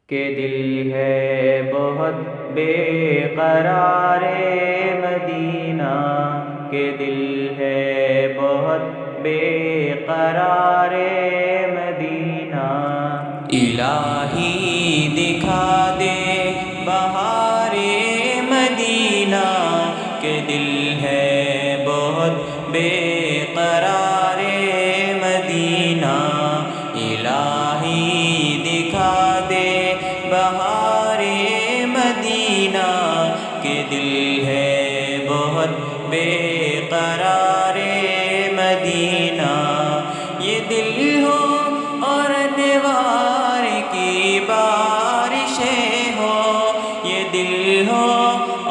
کہ دل ہے بہت بے قرار مدینہ، کہ دل ہے بہت بے قرار مدینہ۔ الہی دکھا دے بہار مدینہ، کہ دل ہے بہت بے قرار مدینہ۔ الہی دکھا دے بہار مدینہ، کہ دل ہے بہت بے قرار مدینہ۔ یہ دل ہو اور انوار کی بارشیں ہو، یہ دل ہو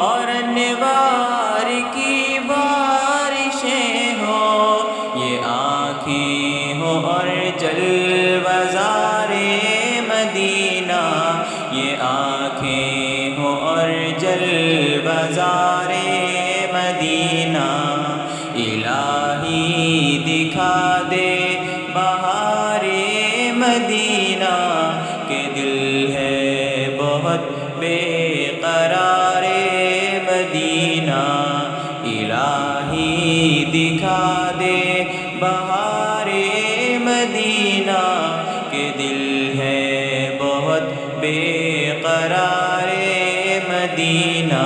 اور انوار کی بارشیں ہو، یہ آنکھیں ہو اور جلوہزار مدینہ، یہ آنکھیں ہو اور جلوہزار مدینہ۔ الہی دکھا دے بہار مدینہ، کہ دل ہے بہت بے قرار مدینہ۔ الہی دکھا دے بہار مدینہ، کہ دل ہے بہت بے قرار مدینہ۔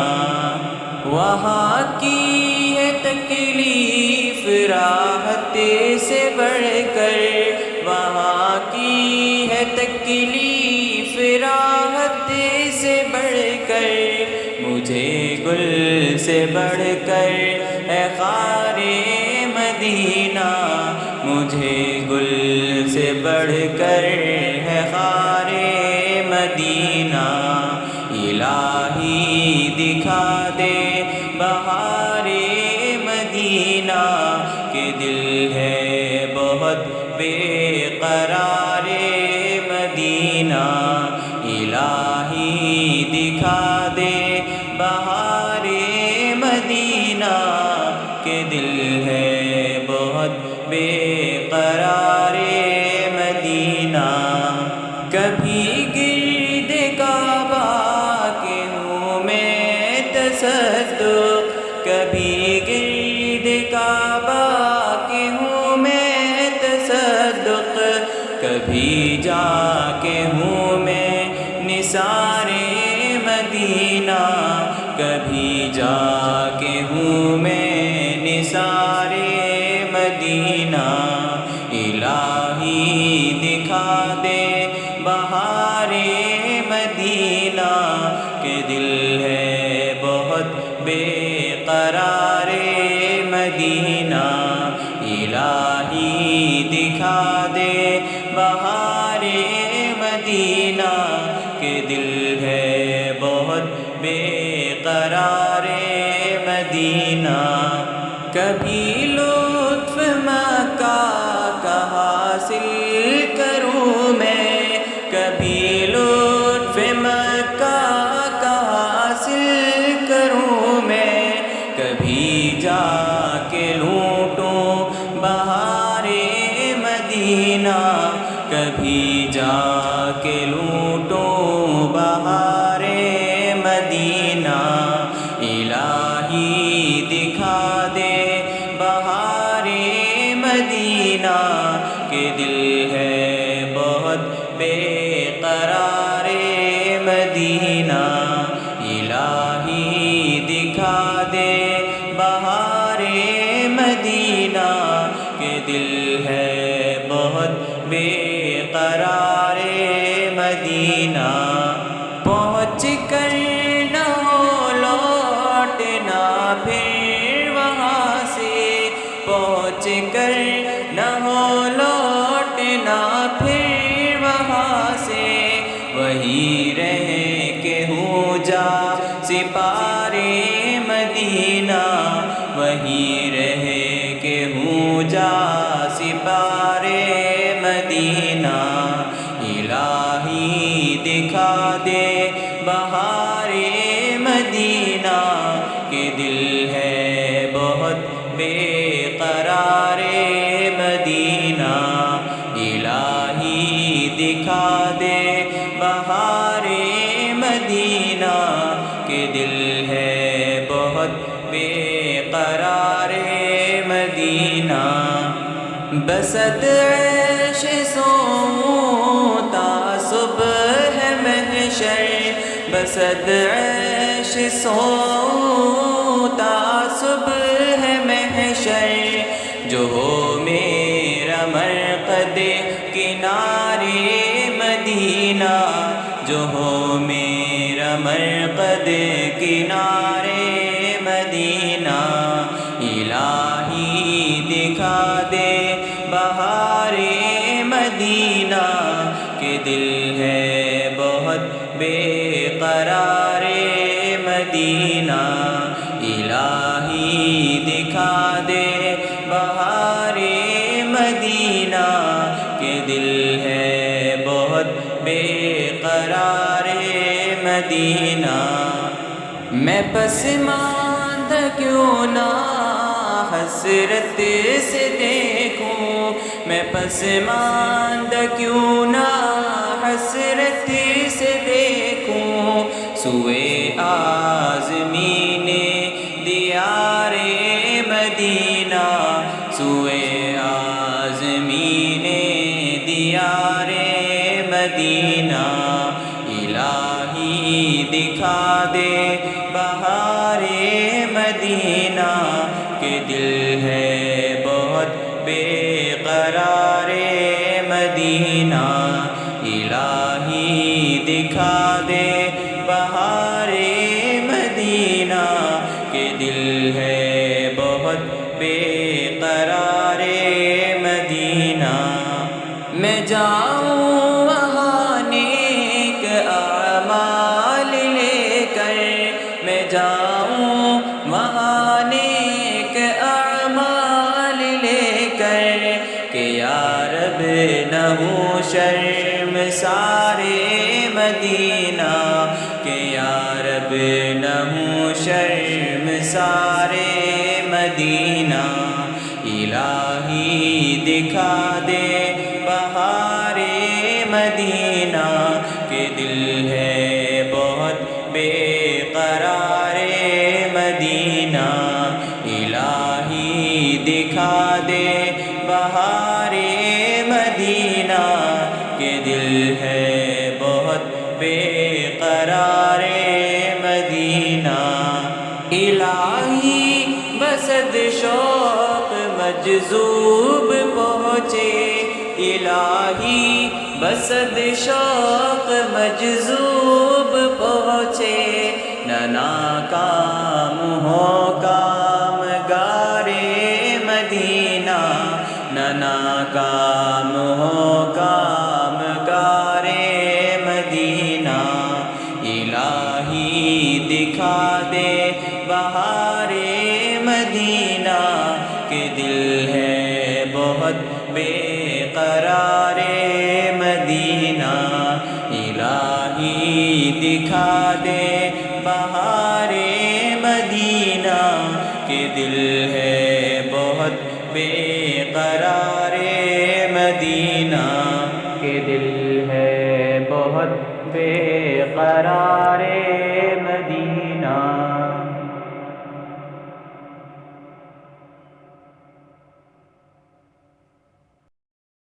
وہاں کی ہے تکلیف راحت سے بڑھ کر، وہاں کی ہے تکلیف راحت سے بڑھ کر، مجھے گل سے بڑھ کر ہے خار مدینہ، مجھے گل سے بڑھ کر ہے خار مدینہ۔ الہی دکھا دے بہار مدینہ، کہ دل ہے بہت بے قرار مدینہ۔ الہی دکھا دے بہار مدینہ، کہ دل ہے بہت بے قرار مدینہ۔ کبھی گرد کعبہ کے ہوں میں تصدق، کبھی گرد کعبہ کے ہوں میں تصدق، کبھی جا کے ہوں میں نثار مدینہ، کبھی جا کے ہوں میں نثار مدینہ۔ الہی دکھا دے بہار مدینہ، کہ دل ہے بہت بے قرار مدینہ۔ الہی دکھا دے بہار مدینہ، کہ دل ہے بہت بے قرار مدینہ۔ کبھی لطف مکہ کا حاصل کروں میں، کبھی لطف مکہ کا حاصل کروں میں، کبھی جا کے لوٹوں بہار مدینہ، کبھی جا کے لوٹوں بہار مدینہ۔ الہی دکھا دے بہار مدینہ، کہ دل ہے بہت بے قرار مدینہ۔ الہی دکھا دے بہار مدینہ، کہ دل ہے بہت بے قرار مدینہ۔ پہنچ کر نہ ہو لوٹنا پھر وہاں سے، پہنچ کر نہ ہو لوٹنا پھر وہاں سے، وہی رہ کے ہوں جا سپار مدینہ، وہی رہ کے ہوں جا سپار مدینہ۔ الہی دکھا دے بہار مدینہ، کہ دل ہے بہت بے قرار مدینہ۔ الہی دکھا دے بہار بسد عیش سوتا صبح محشر، بسد عیش سوتا صبح محشر، جو ہو میرا مرقد کنارے مدینہ، جو ہو میرا مرقد کنارے مدینہ، الہی دکھا دے بہار مدینہ، کہ دل ہے بہت بے قرار مدینہ، الہی دکھا دے بہار مدینہ، کہ دل ہے بہت بے قرار مدینہ۔ میں پسماندہ کیوں نہ حسرت سے دیکھوں، میں پسماندہ کیوں نہ حسرت سے دیکھوں، سوئے آزمین دیار مدینہ، سوئے آزمین دیار مدینہ، الہی دکھا دے بہار مدینہ، کہ دل ہے بہت بے قرار مدینہ، الہی دکھا دے بہار مدینہ، کہ دل ہے بہت بے قرار مدینہ۔ میں جاؤں وہاں نیک اعمال لے کر، میں جاؤں وہاں نیک اعمال لے کر، کہ یا رب نہ ہوں شرمسار مدینہ، کہ یا رب نہ ہوں شرمسار مدینہ، الہی دکھا دے بہار مدینہ، کہ دل ہے بہت بے قرار مدینہ، الہی دکھا دے بہار مدینہ، کہ دل ہے بہت بے قرار مدینہ، الہی بسد شوق مجذوب پہنچے، الہی بسد شوق مجذوب پہنچے، نہ ناکام ہو کامگار مدینہ، نہ ناکام ہو کامگار مدینہ، الہی دکھا دے بہار مدینہ، کہ دل ہے بہت بے قرار مدینہ، الہی دکھا دے بہار مدینہ، کہ دل ہے بہت بے قرار مدینہ، کہ دل ہے بہت بے قرار